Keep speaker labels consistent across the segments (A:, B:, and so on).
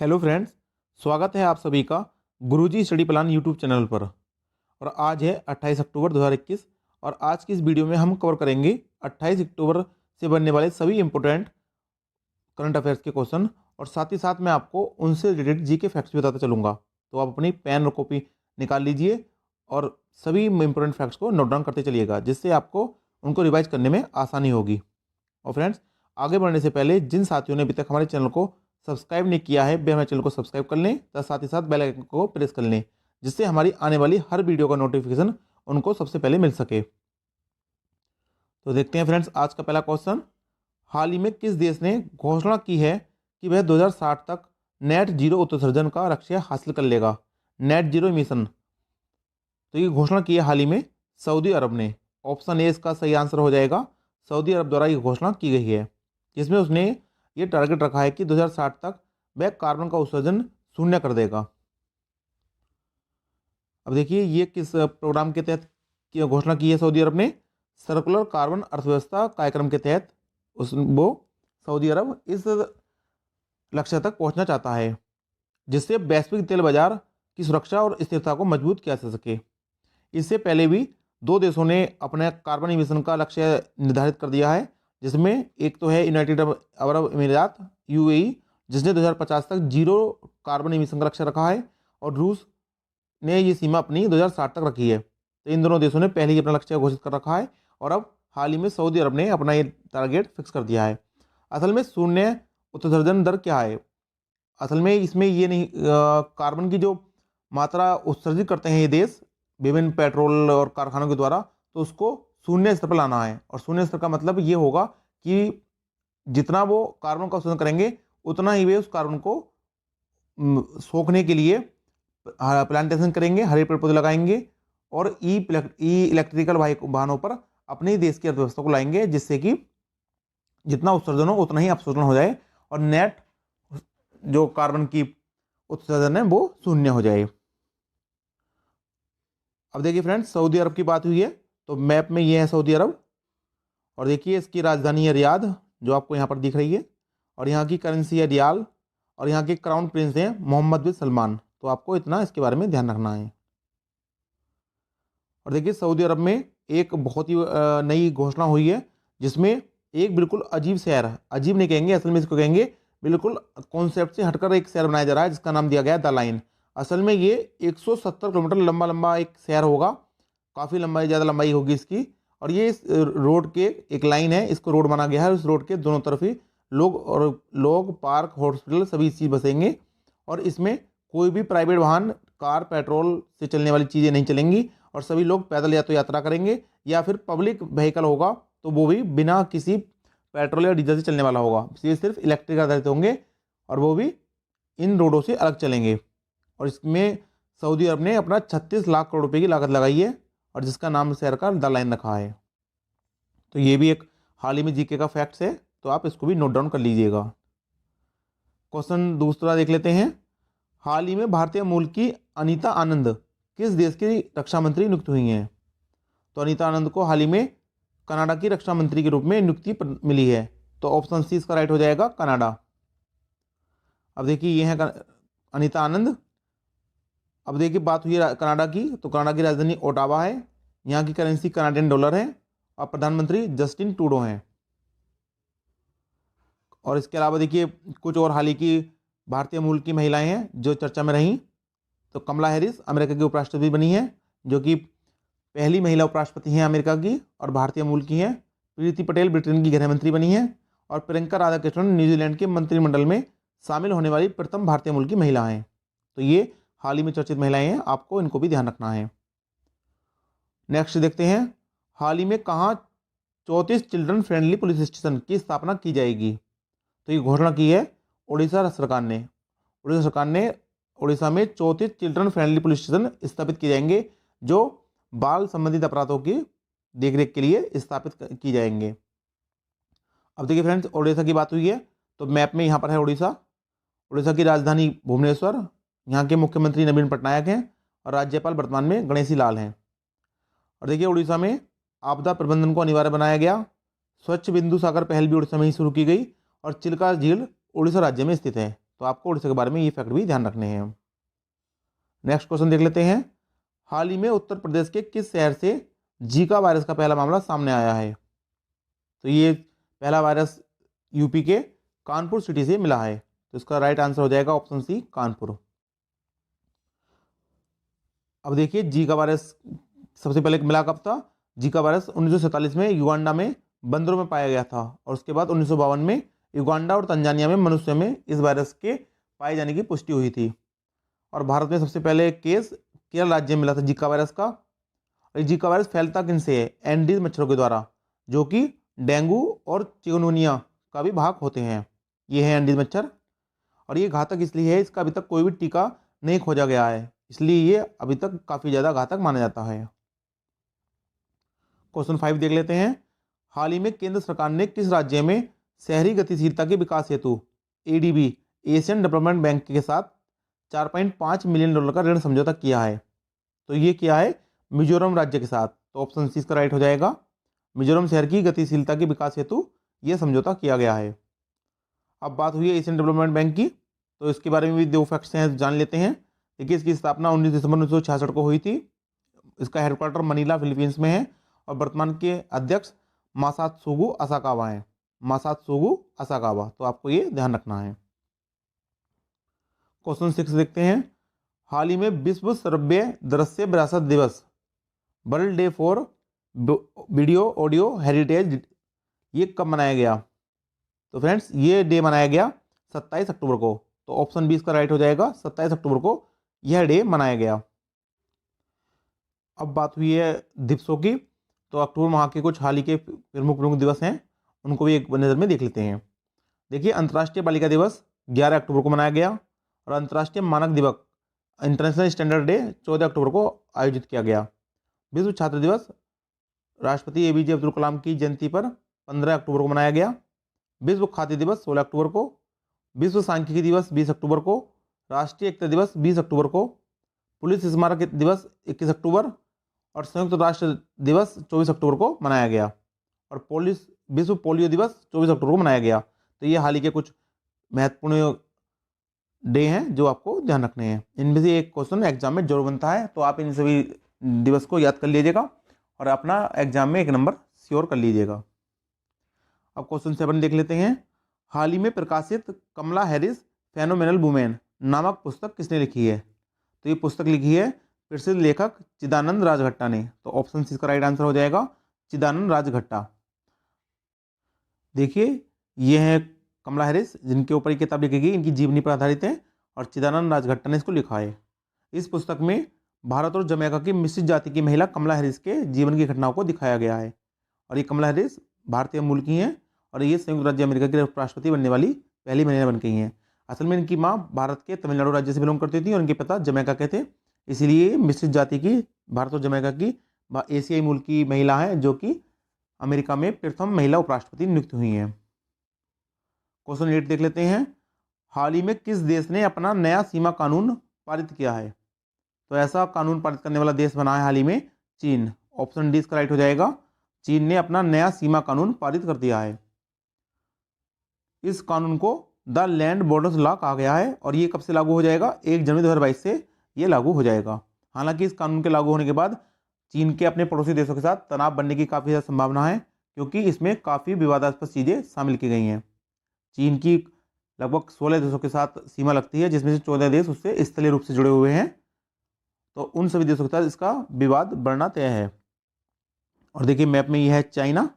A: Hello friends, स्वागत है आप सभी का गुरुजी स्टडी प्लान यूट्यूब चैनल पर। और आज है 28 अक्टूबर 2021 और आज की इस वीडियो में हम कवर करेंगे 28 अक्टूबर से बनने वाले सभी इंपॉर्टेंट करंट अफेयर्स के क्वेश्चन और साथ ही साथ मैं आपको उनसे रिलेटेड जी के फैक्ट्स बताता चलूँगा। तो आप अपनी पेन और कॉपी निकाल लीजिए और सभी इंपॉर्टेंट फैक्ट्स को नोट डाउन करते चलिएगा, जिससे आपको उनको रिवाइज करने में आसानी होगी। और फ्रेंड्स, आगे बढ़ने से पहले जिन साथियों ने अभी तक हमारे चैनल को सब्सक्राइब नहीं किया है वे हमारे चैनल को सब्सक्राइब कर लें तथा साथ ही साथ बेल आइकन को प्रेस कर लें, जिससे हमारी आने वाली हर वीडियो का नोटिफिकेशन उनको सबसे पहले मिल सके। तो देखते हैं फ्रेंड्स, आज का पहला क्वेश्चन, हाल ही में किस देश ने घोषणा की है कि वह 2060 तक नेट जीरो उत्सर्जन का लक्ष्य हासिल कर लेगा। नेट जीरो मिशन, तो ये घोषणा की है हाल ही में सऊदी अरब ने। ऑप्शन ए इसका सही आंसर हो जाएगा। सऊदी अरब द्वारा ये घोषणा की गई है, जिसमें उसने ये टारगेट रखा है कि 2060 तक वह कार्बन का उत्सर्जन शून्य कर देगा। अब देखिए ये किस प्रोग्राम के तहत की घोषणा की है सऊदी अरब ने। सर्कुलर कार्बन अर्थव्यवस्था कार्यक्रम के तहत वो सऊदी अरब इस लक्ष्य तक पहुंचना चाहता है, जिससे वैश्विक तेल बाजार की सुरक्षा और स्थिरता को मजबूत किया जा सके। इससे पहले भी दो देशों ने अपने कार्बन इमिशन का लक्ष्य निर्धारित कर दिया है, जिसमें एक तो है यूनाइटेड अरब अमीरात यूएई, जिसने 2050 तक जीरो कार्बन इमिशन का लक्ष्य रखा है, और रूस ने ये सीमा अपनी 2060 तक रखी है। तो इन दोनों देशों ने पहले ही अपना लक्ष्य घोषित कर रखा है और अब हाल ही में सऊदी अरब ने अपना ये टारगेट फिक्स कर दिया है। असल में शून्य उत्सर्जन दर क्या है? असल में इसमें ये नहीं, कार्बन की जो मात्रा उत्सर्जित करते हैं ये देश विभिन्न पेट्रोल और कारखानों के द्वारा, तो उसको शून्य स्तर पर लाना है। और शून्य स्तर का मतलब ये होगा कि जितना वो कार्बन का उत्सर्जन करेंगे उतना ही वे उस कार्बन को सोखने के लिए प्लांटेशन करेंगे, हरे पेड़ पौधे लगाएंगे और ई इलेक्ट्रिकल वाहनों पर अपने देश की अर्थव्यवस्था को लाएंगे, जिससे कि जितना उत्सर्जन हो उतना ही अपशोषण हो जाए और नेट जो कार्बन की उत्सर्जन है वो शून्य हो जाए। अब देखिए फ्रेंड्स, सऊदी अरब की बात हुई है तो मैप में ये है सऊदी अरब, और देखिए इसकी राजधानी है रियाद, जो आपको यहाँ पर दिख रही है, और यहाँ की करेंसी है रियाल, और यहाँ के क्राउन प्रिंस हैं मोहम्मद बिन सलमान। तो आपको इतना इसके बारे में ध्यान रखना है। और देखिए सऊदी अरब में एक बहुत ही नई घोषणा हुई है, जिसमें एक बिल्कुल अजीब शहर, अजीब नहीं कहेंगे, असल में इसको कहेंगे बिल्कुल कॉन्सेप्ट से हटकर एक शहर बनाया जा रहा है, जिसका नाम दिया गया है द लाइन। असल में ये 170 किलोमीटर लंबा एक शहर होगा, काफ़ी लंबाई, ज़्यादा लंबाई होगी इसकी। और ये इस रोड के एक लाइन है, इसको रोड माना गया है, उस रोड के दोनों तरफ ही लोग पार्क, हॉस्पिटल सभी इस चीज़ बसेंगे। और इसमें कोई भी प्राइवेट वाहन, कार, पेट्रोल से चलने वाली चीज़ें नहीं चलेंगी, और सभी लोग पैदल या तो यात्रा करेंगे या फिर पब्लिक व्हीकल होगा तो वो भी बिना किसी पेट्रोल या डीजल से चलने वाला होगा, ये सिर्फ इलेक्ट्रिक आधारित होंगे और वो भी इन रोडों से अलग चलेंगे। और इसमें सऊदी अरब ने अपना 36 लाख करोड़ रुपए की लागत लगाई है, और जिसका नाम शहर का द लाइन रखा है। तो ये भी एक हाल ही में जीके का फैक्ट्स है, तो आप इसको भी नोट डाउन कर लीजिएगा। क्वेश्चन दूसरा देख लेते हैं, हाल ही में भारतीय मूल की अनीता आनंद किस देश की रक्षा मंत्री नियुक्त हुई हैं? तो अनीता आनंद को हाल ही में कनाडा की रक्षा मंत्री के रूप में नियुक्ति मिली है। तो ऑप्शन सी इसका राइट हो जाएगा, कनाडा। अब देखिए ये है अनीता आनंद। अब देखिए बात हुई है कनाडा की, तो कनाडा की राजधानी ओटावा है, यहाँ की करेंसी कनाडियन डॉलर है, और प्रधानमंत्री जस्टिन ट्रूडो हैं। और इसके अलावा देखिए कुछ और हाल ही की भारतीय मूल की महिलाएं हैं जो चर्चा में रहीं। तो कमला हैरिस अमेरिका की उपराष्ट्रपति बनी है, जो कि पहली महिला उपराष्ट्रपति हैं अमेरिका की और भारतीय मूल की हैं। प्रीति पटेल ब्रिटेन की गृह मंत्री बनी है, और प्रियंका राधाकृष्णन न्यूजीलैंड के मंत्रिमंडल में शामिल होने वाली प्रथम भारतीय मूल की महिला हैं। तो ये हाल ही में चर्चित महिलाएं हैं, आपको इनको भी ध्यान रखना है। नेक्स्ट देखते हैं, हाल ही में कहाँ 34 चिल्ड्रन फ्रेंडली पुलिस स्टेशन की स्थापना की जाएगी? तो ये घोषणा की है उड़ीसा सरकार ने। उड़ीसा सरकार ने उड़ीसा में 34 चिल्ड्रन फ्रेंडली पुलिस स्टेशन स्थापित किए जाएंगे, जो बाल संबंधित अपराधों की देखरेख के लिए स्थापित की जाएंगे। अब देखिए फ्रेंड्स, उड़ीसा की बात हुई है तो मैप में यहाँ पर है उड़ीसा। उड़ीसा की राजधानी भुवनेश्वर, यहाँ के मुख्यमंत्री नवीन पटनायक हैं और राज्यपाल वर्तमान में गणेशी लाल हैं। और देखिए उड़ीसा में आपदा प्रबंधन को अनिवार्य बनाया गया। स्वच्छ बिंदु सागर पहल भी उड़ीसा में ही शुरू की गई, और चिल्का झील उड़ीसा राज्य में स्थित है। तो आपको उड़ीसा के बारे में ये फैक्ट भी ध्यान रखने हैं। नेक्स्ट क्वेश्चन देख लेते हैं। हाल ही में उत्तर प्रदेश के किस शहर से जीका वायरस का पहला मामला सामने आया है? तो ये पहला वायरस यूपी के कानपुर सिटी से मिला है। तो इसका राइट आंसर हो जाएगा ऑप्शन सी, कानपुर। अब देखिए जीका वायरस सबसे पहले मिला कब था? जीका वायरस 1947 में युगांडा में बंदरों में पाया गया था, और उसके बाद 1952 में युगांडा और तंजानिया में मनुष्य में इस वायरस के पाए जाने की पुष्टि हुई थी। और भारत में सबसे पहले केस केरल राज्य में मिला था जीका वायरस का। और जीका वायरस फैलता किन से है? एंडीज मच्छरों के द्वारा, जो कि डेंगू और चिकनगुनिया का भी भाग होते हैं। ये है एंडीज मच्छर, और ये घातक इसलिए है, इसका अभी तक कोई भी टीका नहीं खोजा गया है, इसलिए ये अभी तक काफ़ी ज़्यादा घातक माना जाता है। क्वेश्चन 5 देख लेते हैं। हाल ही में केंद्र सरकार ने किस राज्य में शहरी गतिशीलता के विकास हेतु एडीबी एशियन डेवलपमेंट बैंक के साथ $4.5 मिलियन का ऋण समझौता किया है? तो ये किया है मिजोरम राज्य के साथ। तो ऑप्शन सी इसका राइट हो जाएगा। मिजोरम शहर की गतिशीलता के विकास हेतु यह समझौता किया गया है। अब बात हुई है एशियन डेवलपमेंट बैंक की, तो इसके बारे में भी दो फैक्ट्स हैं, जान लेते हैं। देखिए, इसकी स्थापना 19 दिसंबर 1966 को हुई थी। इसका हेडक्वार्टर मनीला फिलीपींस में है, और वर्तमान के अध्यक्ष मासात्सुगु असाकावा हैं। मासात्सुगु असाकावा, तो आपको ये ध्यान रखना है। क्वेश्चन 6 देखते हैं। हाल ही में विश्व श्रव्य दृश्य विरासत दिवस, world day for video audio heritage, ये कब मनाया गया? तो फ्रेंड्स, ये डे मनाया गया 27 अक्टूबर को। तो ऑप्शन बी इसका राइट हो जाएगा, 27 अक्टूबर को यह डे मनाया गया। अब बात हुई है दिवसों की, तो अक्टूबर माह के कुछ हाल ही के प्रमुख दिवस हैं, उनको भी एक नज़र में देख लेते हैं। देखिए, अंतर्राष्ट्रीय बालिका दिवस 11 अक्टूबर को मनाया गया, और अंतर्राष्ट्रीय मानक दिवस इंटरनेशनल स्टैंडर्ड डे 14 अक्टूबर को आयोजित किया गया। विश्व छात्र दिवस राष्ट्रपति एपीजे अब्दुल कलाम की जयंती पर 15 अक्टूबर को मनाया गया। विश्व खाद्य दिवस 16 अक्टूबर को। विश्व सांख्यिकी दिवस 20 अक्टूबर को। राष्ट्रीय एकता दिवस 20 अक्टूबर को। पुलिस स्मारक दिवस 21 अक्टूबर, और संयुक्त राष्ट्र दिवस 24 अक्टूबर को मनाया गया। और विश्व पोलियो दिवस 24 अक्टूबर को मनाया गया। तो ये हाल ही के कुछ महत्वपूर्ण डे हैं जो आपको ध्यान रखने हैं। इनमें से एक क्वेश्चन एग्जाम में जरूर बनता है, तो आप इन सभी दिवस को याद कर लीजिएगा और अपना एग्जाम में 1 नंबर श्योर कर लीजिएगा। अब क्वेश्चन 7 देख लेते हैं। हाल ही में प्रकाशित कमला हैरिस फेनोमेनल वुमेन नामक पुस्तक किसने लिखी है? तो ये पुस्तक लिखी है प्रसिद्ध लेखक चिदानंद राजघट्टा ने। तो ऑप्शन सी इसका राइट आंसर हो जाएगा, चिदानंद राजघट्टा। देखिए, ये है कमला हैरिस, जिनके ऊपर ये किताब लिखी गई, इनकी जीवनी पर आधारित है, और चिदानंद राजघट्टा ने इसको लिखा है। इस पुस्तक में भारत और जमैका की मिश्रित जाति की महिला कमला हैरिस के जीवन की घटनाओं को दिखाया गया है। और ये कमला हैरिस भारतीय मूल की हैं, और ये संयुक्त राज्य अमेरिका की राष्ट्रपति बनने वाली पहली महिला बन गई हैं। असल में इनकी माँ भारत के तमिलनाडु राज्य से बिलोंग करती थी, और इनके पिता जमैका के थे, इसलिए मिश्रित जाति की भारत और जमैका की एशियाई मूल की महिला है, जो कि अमेरिका में प्रथम महिला उपराष्ट्रपति नियुक्त हुई हैं। क्वेश्चन 8 देख लेते हैं। हाल ही में किस देश ने अपना नया सीमा कानून पारित किया है? तो ऐसा कानून पारित करने वाला देश बना है हाल ही में चीन। ऑप्शन डी इसका राइट हो जाएगा। चीन ने अपना नया सीमा कानून पारित कर दिया है। इस कानून को द लैंड बॉर्डर्स लॉ कहा गया है, और ये कब से लागू हो जाएगा? 1 जनवरी 2022 से ये लागू हो जाएगा। हालांकि इस कानून के लागू होने के बाद चीन के अपने पड़ोसी देशों के साथ तनाव बनने की काफ़ी ज़्यादा संभावना है, क्योंकि इसमें काफ़ी विवादास्पद चीज़ें शामिल की गई हैं। चीन की लगभग 16 देशों के साथ सीमा लगती है, जिसमें से 14 देश उससे स्थलीय रूप से जुड़े हुए हैं। तो उन सभी देशों के साथ इसका विवाद बढ़ना तय है। और देखिए, मैप में यह है चाइना,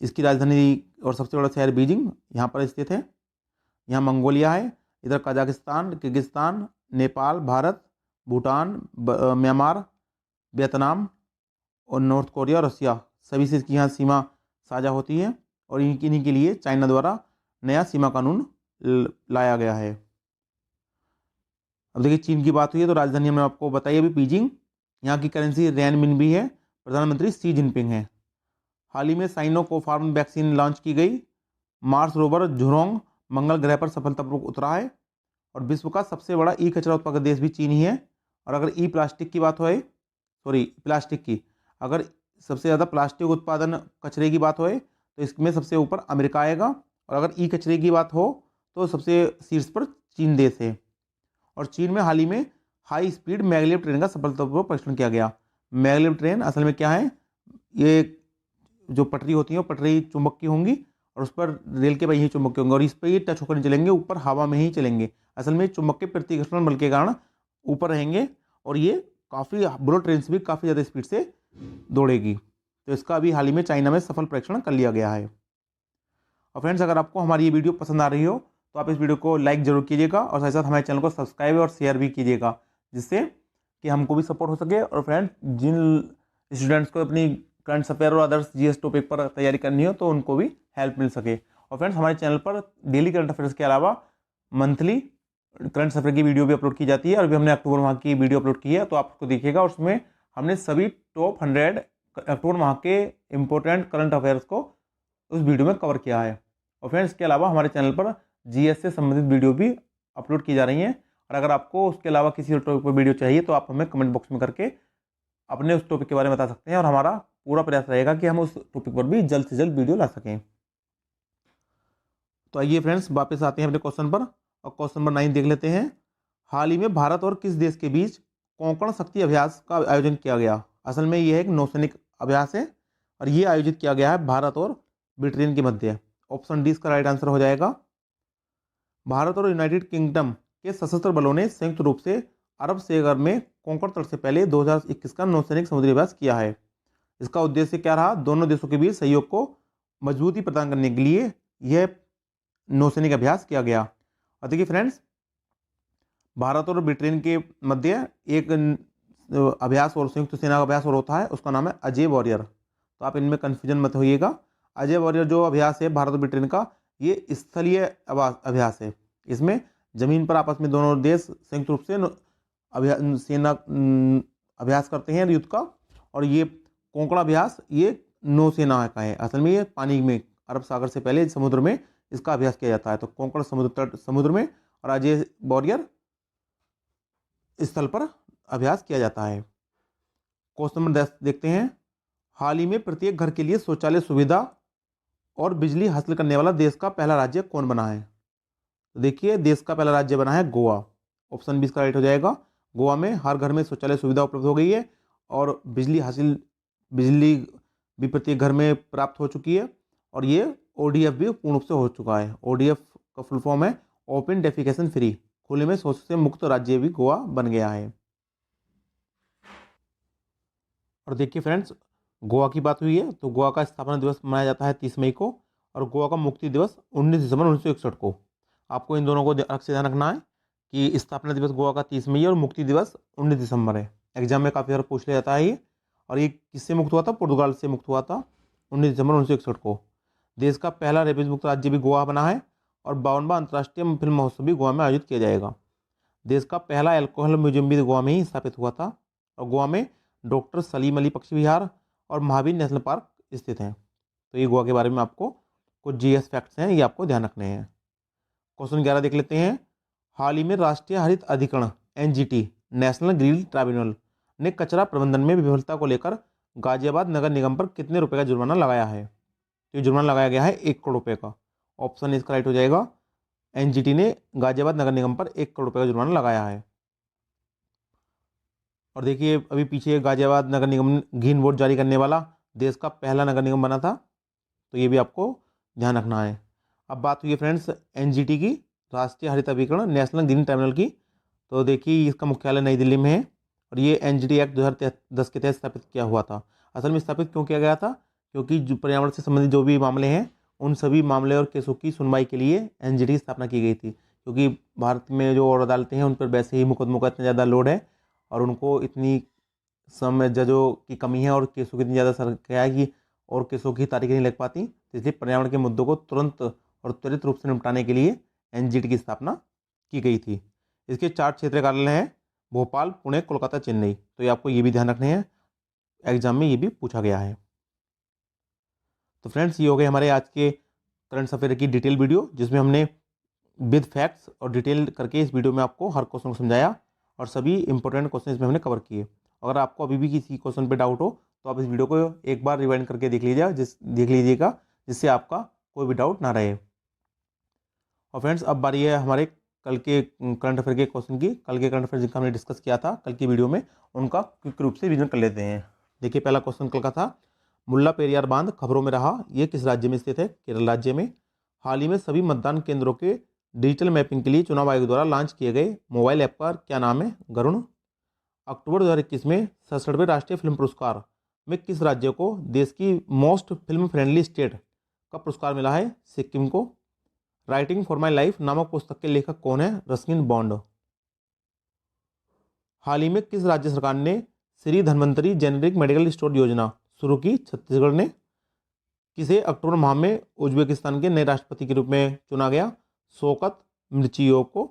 A: इसकी राजधानी और सबसे बड़ा शहर बीजिंग यहाँ पर स्थित है। यहाँ मंगोलिया है, इधर Kazakhstan, Kyrgyzstan, Nepal, Bharat, Bhutan, Myanmar, Vietnam और नॉर्थ कोरिया, रसिया, सभी से इसकी यहाँ सीमा साझा होती है। और इन्हीं के लिए चाइना द्वारा नया सीमा कानून लाया गया है। अब देखिए, चीन की बात हुई है तो राजधानी हमने आपको बताई अभी बीजिंग। यहाँ की करेंसी रेनमिनबी है। प्रधानमंत्री शी जिनपिंग हैं। हाल ही में साइनोकोफार्म वैक्सीन लॉन्च की गई। मार्स रोवर झुरोंग मंगल ग्रह पर सफलतापूर्वक उतरा है। और विश्व का सबसे बड़ा ई कचरा उत्पादक देश भी चीन ही है। और अगर प्लास्टिक की बात होए, अगर सबसे ज़्यादा प्लास्टिक उत्पादन कचरे की बात होए तो इसमें सबसे ऊपर अमेरिका आएगा। और अगर ई कचरे की बात हो तो सबसे शीर्ष पर चीन देश है। और चीन में हाल ही में हाई स्पीड मैगलेव ट्रेन का सफलतापूर्वक परीक्षण किया गया। मैगलेव ट्रेन असल में क्या है, ये जो पटरी होती है वो पटरी चुंबक की होंगी और उस पर रेल के पहिए चुंबक के होंगे और इस पर ये टच होकर नहीं चलेंगे, ऊपर हवा में ही चलेंगे। असल में चुंबक के प्रतिकर्षण बल के कारण ऊपर रहेंगे और ये काफ़ी बुलेट ट्रेन से भी काफ़ी ज़्यादा स्पीड से दौड़ेगी। तो इसका अभी हाल ही में चाइना में सफल परीक्षण कर लिया गया है। और फ्रेंड्स, अगर आपको हमारी ये वीडियो पसंद आ रही हो तो आप इस वीडियो को लाइक जरूर कीजिएगा और साथ साथ हमारे चैनल को सब्सक्राइब और शेयर भी कीजिएगा, जिससे कि हमको भी सपोर्ट हो सके। और फ्रेंड्स, जिन स्टूडेंट्स को अपनी करंट अफेयर और अदर्स जीएस टॉपिक पर तैयारी करनी हो तो उनको भी हेल्प मिल सके। और फ्रेंड्स, हमारे चैनल पर डेली करंट अफेयर्स के अलावा मंथली करंट अफेयर की वीडियो भी अपलोड की जाती है और अभी हमने अक्टूबर माह की वीडियो अपलोड की है, तो आप उसको देखिएगा। और उसमें हमने सभी टॉप 100 अक्टूबर माह के इंपॉर्टेंट करंट अफेयर्स को उस वीडियो में कवर किया है। और फ्रेंड्स, इसके अलावा हमारे चैनल पर जीएस से संबंधित वीडियो भी अपलोड की जा रही हैं। और अगर आपको उसके अलावा किसी और टॉपिक पर वीडियो चाहिए तो आप हमें कमेंट बॉक्स में करके अपने उस टॉपिक के बारे में बता सकते हैं और हमारा पूरा प्रयास रहेगा कि हम उस टॉपिक पर भी जल्द से जल्द वीडियो ला सकें। तो आइए फ्रेंड्स, वापस आते हैं अपने क्वेश्चन पर और क्वेश्चन नंबर 9 देख लेते हैं। हाल ही में भारत और किस देश के बीच कोंकण शक्ति अभ्यास का आयोजन किया गया? असल में यह एक नौसैनिक अभ्यास है और ये आयोजित किया गया है भारत और ब्रिटेन के मध्य। ऑप्शन डी इसका राइट आंसर हो जाएगा। भारत और यूनाइटेड किंगडम के सशस्त्र बलों ने संयुक्त रूप से अरब सागर में कोंकण तट से पहले 2021 का नौसैनिक समुद्री अभ्यास किया है। इसका उद्देश्य क्या रहा? दोनों देशों के बीच सहयोग को मजबूती प्रदान करने के लिए यह नौसैनिक अभ्यास किया गया। और देखिए फ्रेंड्स, भारत और ब्रिटेन के मध्य एक अभ्यास और संयुक्त सेना का अभ्यास और होता है, उसका नाम है अजय वॉरियर। तो आप इनमें कन्फ्यूजन मत होइएगा। अजय वॉरियर जो अभ्यास है भारत और ब्रिटेन का, ये स्थलीय अभ्यास है। इसमें जमीन पर आपस में दोनों देश संयुक्त रूप से सेना अभ्यास करते हैं युद्ध का। और ये कोंकण अभ्यास ये नौसेना का है। असल में ये पानी में अरब सागर से पहले समुद्र में इसका अभ्यास किया जाता है। तो कोंकण समुद्र में और अजय वॉरियर स्थल पर अभ्यास किया जाता है। क्वेश्चन नंबर 10 देखते हैं। हाल ही में प्रत्येक घर के लिए शौचालय सुविधा और बिजली हासिल करने वाला देश का पहला राज्य कौन बना है? तो देखिए, देश का पहला राज्य बना है गोवा। ऑप्शन बी इसका राइट हो जाएगा। गोवा में हर घर में शौचालय सुविधा उपलब्ध हो गई है और बिजली भी प्रत्येक घर में प्राप्त हो चुकी है। और ये ओडीएफ भी पूर्ण रूप से हो चुका है। ओडीएफ का फुल फॉर्म है ओपन डेफिकेशन फ्री, खुले में शौच से मुक्त राज्य भी गोवा बन गया है। और देखिए फ्रेंड्स, गोवा की बात हुई है तो गोवा का स्थापना दिवस मनाया जाता है 30 मई को और गोवा का मुक्ति दिवस 19 दिसंबर 1961 को। आपको इन दोनों को अलग से ध्यान रखना है कि स्थापना दिवस गोवा का 30 मई और मुक्ति दिवस 19 दिसंबर है। एग्जाम में काफ़ी बार पूछ लिया जाता है ये। और ये किससे मुक्त हुआ था? पुर्तगाल से मुक्त हुआ था 19 दिसंबर 1961 को। देश का पहला रेबीज मुक्त राज्य भी गोवा बना है और 52वां अंतर्राष्ट्रीय फिल्म महोत्सव भी गोवा में आयोजित किया जाएगा। देश का पहला अल्कोहल म्यूजियम भी गोवा में ही स्थापित हुआ था और गोवा में डॉक्टर सलीम अली पक्षी विहार और महावीर नेशनल पार्क स्थित हैं। तो ये गोवा के बारे में आपको कुछ जीएस फैक्ट्स हैं, ये आपको ध्यान रखने हैं। क्वेश्चन 11 देख लेते हैं। हाल ही में राष्ट्रीय हरित अधिकरण एनजीटी नेशनल ग्रीन ट्राइब्यूनल ने कचरा प्रबंधन में विफलता को लेकर गाजियाबाद नगर निगम पर कितने रुपए का जुर्माना लगाया है? तो ये जुर्माना लगाया गया है 1 करोड़ रुपए का। ऑप्शन इसका राइट हो जाएगा। एनजीटी ने गाजियाबाद नगर निगम पर 1 करोड़ रुपए का जुर्माना लगाया है। और देखिए, अभी पीछे गाजियाबाद नगर निगम ग्रीन बोर्ड जारी करने वाला देश का पहला नगर निगम बना था, तो ये भी आपको ध्यान रखना है। अब बात हुई है फ्रेंड्स एनजीटी की, राष्ट्रीय हरित अधिकरण नेशनल ग्रीन ट्राइब्यूनल की। तो देखिए, इसका मुख्यालय नई दिल्ली में है और ये एनजीटी एक्ट 2010 के तहत स्थापित किया हुआ था। असल में स्थापित क्यों किया गया था? क्योंकि जो पर्यावरण से संबंधित जो भी मामले हैं उन सभी मामले और केसों की सुनवाई के लिए एनजीटी की स्थापना की गई थी। क्योंकि भारत में जो और अदालतें हैं उन पर वैसे ही मुकदमों का इतना ज़्यादा लोड है और उनको इतनी समय जजों की कमी है और केसों की इतनी ज़्यादा संख्या है कि और केसों की तारीखें नहीं लग पाती। तो इसलिए पर्यावरण के मुद्दों को तुरंत और त्वरित रूप से निपटाने के लिए एनजीटी की स्थापना की गई थी। इसके 4 क्षेत्रीय कार्यालय हैं, भोपाल, पुणे, कोलकाता, चेन्नई। तो ये आपको ये भी ध्यान रखने हैं, एग्जाम में ये भी पूछा गया है। तो फ्रेंड्स, ये हो गए हमारे आज के करंट अफेयर की डिटेल वीडियो, जिसमें हमने विद फैक्ट्स और डिटेल करके इस वीडियो में आपको हर क्वेश्चन को समझाया और सभी इंपॉर्टेंट क्वेश्चन इसमें हमने कवर किए। अगर आपको अभी भी किसी क्वेश्चन पे डाउट हो तो आप इस वीडियो को एक बार रिवाइंड करके देख लीजिएगा जिससे आपका कोई भी डाउट ना रहे। और फ्रेंड्स, अब बारी है हमारे कल के करंट अफेयर के क्वेश्चन की, कल के करंट अफेयर जिनका हमने डिस्कस किया था कल की वीडियो में, उनका क्विक रूप से रिवीजन कर लेते हैं। देखिए पहला क्वेश्चन कल का था, मुल्ला पेरियार बांध खबरों में रहा, ये किस राज्य में स्थित है? केरल राज्य में। हाल ही में सभी मतदान केंद्रों के डिजिटल मैपिंग के लिए चुनाव आयोग द्वारा लॉन्च किए गए मोबाइल ऐप का क्या नाम है? गरुण। अक्टूबर 2021 में 67वें राष्ट्रीय फिल्म पुरस्कार में किस राज्य को देश की मोस्ट फिल्म फ्रेंडली स्टेट का पुरस्कार मिला है? सिक्किम को। राइटिंग फॉर माई लाइफ नामक पुस्तक के लेखक कौन है? Ruskin bond. हाल ही में किस राज्य सरकार ने Shri Dhanvantari generic medical store योजना शुरू की? छत्तीसगढ़ ने। किसे अक्टूबर माह में उज्बेकिस्तान के नए राष्ट्रपति के रूप में चुना गया? शौकत मिर्चियोव को।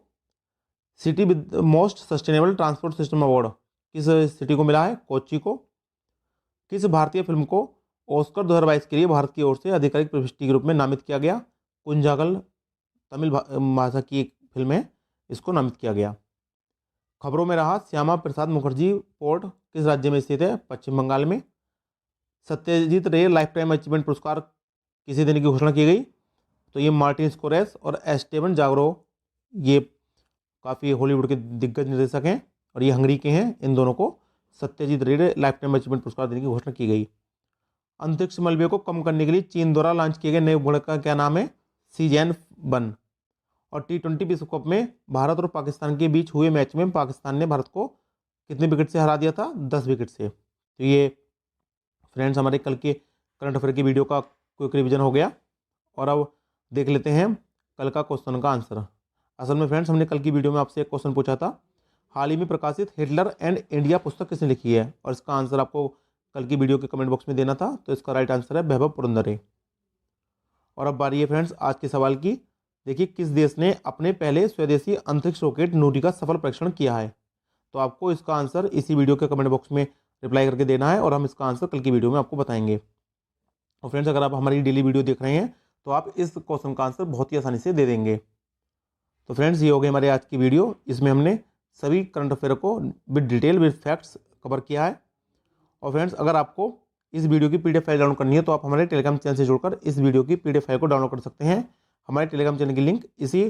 A: City with most sustainable transport system award किस सिटी को मिला है? कोच्चि को। किस भारतीय फिल्म को ऑस्कर 2022 के लिए भारत की ओर से आधिकारिक प्रविष्टि के रूप में नामित किया गया? कुंजागल तमिल भाषा की एक फिल्म है, इसको नामित किया गया। खबरों में रहा, श्यामा प्रसाद मुखर्जी पोर्ट किस राज्य में स्थित है? पश्चिम बंगाल में। सत्यजीत रे लाइफ टाइम अचीवमेंट पुरस्कार किसे देने की घोषणा की गई? तो ये मार्टिन स्कोरेस और एस्टेबन जागरो, ये काफ़ी हॉलीवुड के दिग्गज निर्देशक हैं और ये हंगरी के हैं। इन दोनों को सत्यजीत रे लाइफ टाइम अचीवमेंट पुरस्कार देने की घोषणा की गई। अंतरिक्ष मलबे को कम करने के लिए चीन द्वारा लॉन्च किए गए नए उपग्रह का क्या नाम है? CZN-1। और T20 विश्व कप में भारत और पाकिस्तान के बीच हुए मैच में पाकिस्तान ने भारत को कितने विकेट से हरा दिया था? 10 विकेट से। तो ये फ्रेंड्स हमारे कल के करंट अफेयर की वीडियो का क्विक रिवीजन हो गया। और अब देख लेते हैं कल का क्वेश्चन का आंसर। असल में फ्रेंड्स हमने कल की वीडियो में आपसे एक क्वेश्चन पूछा था, हाल ही में प्रकाशित हिटलर एंड इंडिया पुस्तक किसने लिखी है? और इसका आंसर आपको कल की वीडियो के कमेंट बॉक्स में देना था। तो इसका राइट आंसर है वैभव पुरंदरे। और अब बारी है फ्रेंड्स आज के सवाल की। देखिए किस देश ने अपने पहले स्वदेशी अंतरिक्ष रॉकेट नूरी का सफल परीक्षण किया है? तो आपको इसका आंसर इसी वीडियो के कमेंट बॉक्स में रिप्लाई करके देना है और हम इसका आंसर कल की वीडियो में आपको बताएंगे। और फ्रेंड्स अगर आप हमारी डेली वीडियो देख रहे हैं तो आप इस क्वेश्चन का आंसर बहुत ही आसानी से दे देंगे। तो फ्रेंड्स ये हो गई हमारे आज की वीडियो। इसमें हमने सभी करंट अफेयर को with detail with facts cover किया है। और फ्रेंड्स अगर आपको इस वीडियो की PDF फाइल डाउनलोड करनी है तो आप हमारे टेलीग्राम चैनल से जुड़कर इस वीडियो की PDF फाइल को डाउनलोड कर सकते हैं। हमारे टेलीग्राम चैनल की लिंक इसी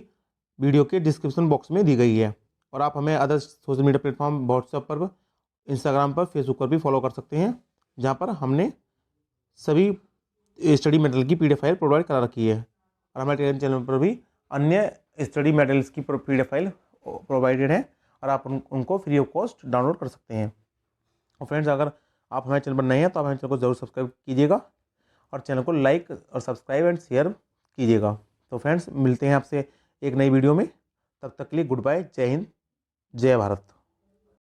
A: वीडियो के डिस्क्रिप्शन बॉक्स में दी गई है। और आप हमें other social media platform WhatsApp पर, इंस्टाग्राम पर, फेसबुक पर भी फॉलो कर सकते हैं, जहाँ पर हमने सभी स्टडी मटेरियल की PDF फाइल प्रोवाइड करा रखी है। और हमारे टेलीग्राम चैनल पर भी अन्य स्टडी मटेरियल्स की PDF फाइल प्रोवाइडेड है और आप उनको फ्री ऑफ कॉस्ट डाउनलोड कर सकते हैं। और फ्रेंड्स अगर आप हमारे चैनल पर नए हैं तो आप हमारे चैनल को जरूर सब्सक्राइब कीजिएगा और चैनल को लाइक और सब्सक्राइब एंड शेयर कीजिएगा। तो फ्रेंड्स मिलते हैं आपसे एक नई वीडियो में, तब तक के लिए गुड बाय, जय हिंद, जय भारत।